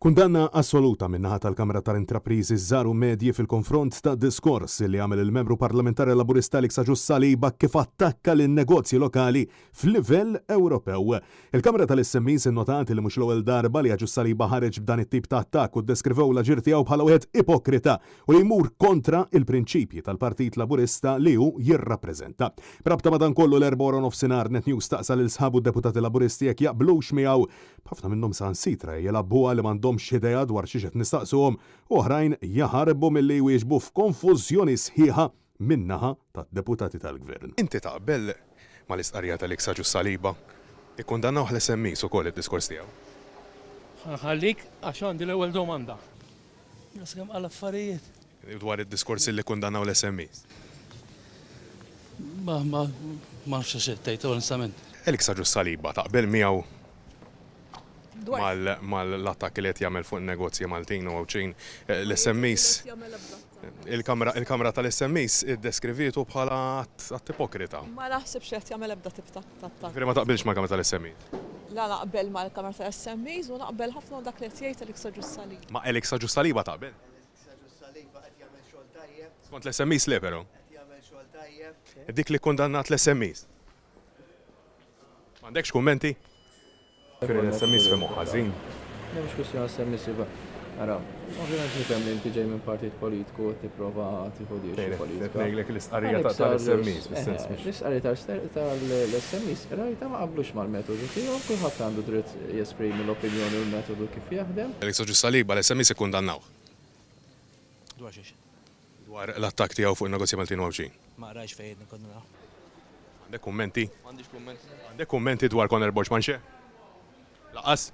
Kundanna assoluta min-naħa tal-Kamra tal-Intrapriżi żaru medji fil-konfront ta' diskors li għamel il-membru parlamentari laburista Alexa Ġus-Saliba kif attakka lin-negozji lokali f'livell Ewropew. Il-Kamra tal-SMEs innotat li mhux l-ewwel darba li Ġus-Saliba ħareġ b'dan it-tip ta' attakk u ddeskrivew l-aġir tiegħu bħala wieħed ipokrita u li jmur kontra il-prinċipji tal-Partit Laburista li hu jirrappreżenta. B'rabta ma' dan kollu l-4 nofsinhar Net News taqsal il sħabu deputati laburisti jekk jaqblux miegħu b'ħafna minnhom sansitra jelabbuha li m'għandhomx idea dwar xi qed nistaqsuhom, oħrajn jaħarbu milli jwieġbu f'konfużjoni sħiħa min-naħa tad-deputati tal-Gvern. Inti taqbel mal-istqarrija tal-Alexa Ġus-Saliba ikkundannaw l-SMEs ukoll id-diskors tiegħu. Ħallik għax għandi l-ewwel domanda. Naskem għal affarijiet. Dwar id-diskors li kundannaw l-SMEs. Ma nafx xi tgħid onestament. Alexa Ġus-Saliba taqbel miegħu mal-attakk li qed jagħmel fuq in-negozji Maltin u Ewċin l-SMEs. Il-Kamra tal-SMEs iddeskrivietu bħala att ipokrita. Ma naħsibx qed jagħmel ebda tip ta' attakk. Ma taqbilx mal-Kamra tal-SMEs. La naqbel mal-Kamra tal-SMEs u naqbel ħafna dak li qed jgħid Alexa Ġus-Saliba. Ma Alexa Ġus-Saliba taqbel? Alexa Ġus-Saliba qed jagħmel xogħol tajjeb. Skont l-SMEs le però. Qed jagħmel xogħol tajjeb. Dik li kundannat l-SMEs. M'għandekx kummenti? L-SMEs fehmu ħażin. Mhux kwestjoni SMEs iva. Ara, ovvjament nifhem li inti ġej minn partit politiku tipprova tieħu politika. Ngħidlek l-istqarrija tal-SMEs fis-sens. L-istqarrija tal-SMEs rajta ma qablux mal-metodu tiegħu, kulħadd għandu dritt jesprimi l-opinjoni u l-metodu kif jaħdem. Alexa Ġus-Saliba l-SMEs ikkundannaw. Dwar xiex. Dwar l-attakk tiegħu fuq in-negozji Maltin u Ewċin. Ma rajx fejn nikkondannaw. Għandek kummenti? M'għandix kummenti. Għandek kummenti dwar Conor Borġmanxe? Laqas?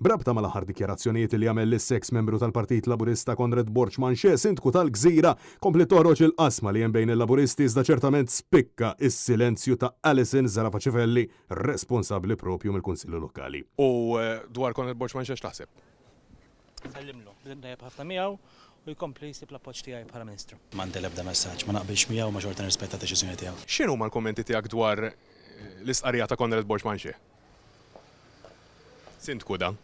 Brabta mal-aħħar dikjarazzjonijiet li jagħmel l-ex membru tal-Partit Laburista Conrad Borġmanxe, sindku tal-Gżira, kompli toħroġ il-qasma li hemm bejn il-Laburisti iżda ċertament spikka is-silenzju ta' Alison Zarafaċifelli, responsabbli propju mill-Kunsillu Lokali. U dwar Conrad Borġmanxe x'taħseb? Sellimlu, bidna ħafna miegħu u jkompli jsib l-appoġġ tiegħi bħala Ministru. M'għandi l-ebda messaġġ, ma naqbilx miegħu ma xorta nirrispetta d-deċiżjoni tiegħu. X'inhu l-kummenti tiegħek dwar l-istqarrija ta' Conrad Borġmanxe? Sindku dan.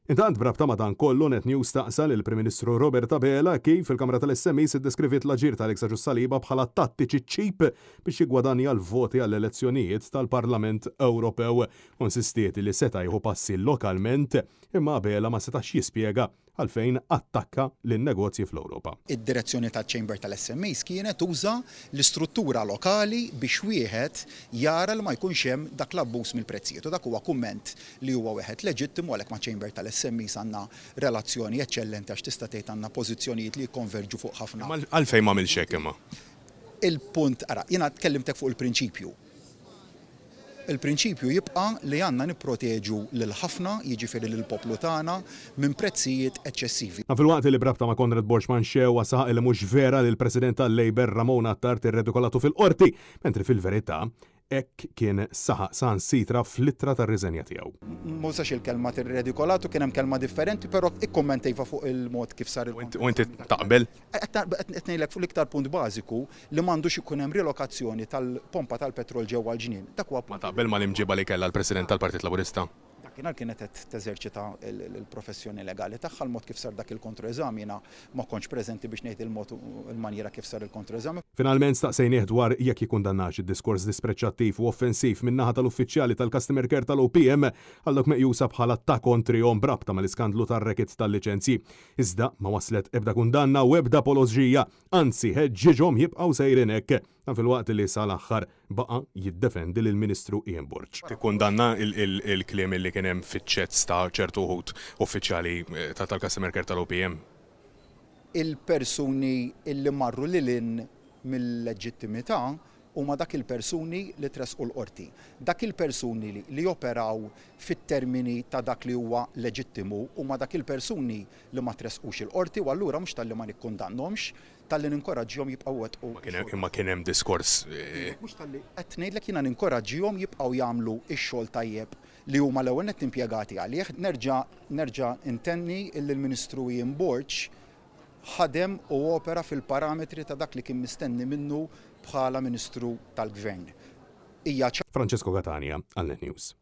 Intant brabta ma dan kollu Net News taqsal il-Prim Ministru Robert Abela kif il-Kamra tal-SMEs iddeskrivit l-aġir ta' Alexa Ġus-Saliba bħala tattiċi ċip biex jiggwadanja l-voti għall-elezzjonijiet tal-Parlament Ewropew. Konsistieti li seta' jieħu passi lokalment imma Abela ma setax jispjega għalfejn attakka lin-negozji fl-Ewropa. Id-direzzjoni tal-Chamber tal-SMEs kienet tuża l-istruttura lokali biex wieħed jara li ma jkunx hemm dak l-abbuż mill-prezzijiet. U dak huwa kumment li huwa wieħed leġittimu għalhekk ma' Chamber tal-SMEs għandna relazzjoni eċċellenti għax tista' tgħid għandna pożizzjonijiet li jikkonverġu fuq ħafna. Għalfejn m'għamilx hekk imma? Il-punt ara, jiena tkellimtek fuq il-prinċipju. Il-prinċipju jibqa' li għandna nipproteġu lil ħafna, jiġifieri lill-poplu tagħna minn prezzijiet eċċessivi. Fil-waqt li brabta ma' Conrad Borġmanxe wasaq li mhux vera li l-President tal-Labor Ramon Attard irredikolatu fil-qorti, mentri fil-verità hekk kien saħaq sansitra fl-ittra tar-riżenja tiegħu. Musax il-kelma tirredikolatu kien hemm kelma differenti, però ikkommentejva fuq il-mod kif sar il-kont. U inti taqbel? Qed ngħidlek fuq l-iktar punt bażiku li m'għandux ikun hemm rilokazzjoni tal-pompa tal-petrol ġewwa l-ġnien. Dak huwa Ma taqbel mal-imġiba li kellha l-President tal-Partit Laburista? Dakinhar kienet qed teżerċita l-professjoni legali tagħha l-mod kif sar dak il-kontroeżam jiena ma kontx preżenti biex ngħid il-mod il-manjera kif sar il-kontroeżam. Finalment staqsejnieh dwar jekk jikkundannax id-diskors dispreċċattiv u offensiv min-naħa tal-uffiċjali tal-Customer Care tal-OPM għallok meqjusa bħala ta' kontrihom brabta mal-iskandlu tar-rekit tal-liċenzji. Iżda ma waslet ebda kundanna u ebda apoloġija, anzi ħeġġiġhom jibqgħu sejrin hekk. Fil-waqt li sal-aħħar baqa' jiddefendi lill-Ministru Ian Burġ. Tikkundanna il-kliem li kien hemm fiċ-ċets ta' ċertu wħud uffiċjali tal-Customer Care tal-OPM? Il-persuni illi marru lilin mill-leġittimità huma dak il-persuni li tresqu l-qorti. Dak il-persuni li operaw fit-termini ta' dak li huwa leġittimu huma dak il-persuni li ma tresqux il-qorti u allura mhux tal-li ma nikkundannhomx tal-li ninkoraġġihom jibqgħu wettqu. Imma kien hemm diskors. Mhux tal-li qed ngħidlek jiena ninkoraġġihom jibqgħu jagħmlu x-xogħol tajjeb li huma l-ewwel qed impjegati għalih. Nerġa' intenni il-Ministru Ian Burġ ħadem u opera fil-parametri ta' dak li kien mistenni minnu bħala Ministru tal-Gvern. Francesco Catania, għal Net News.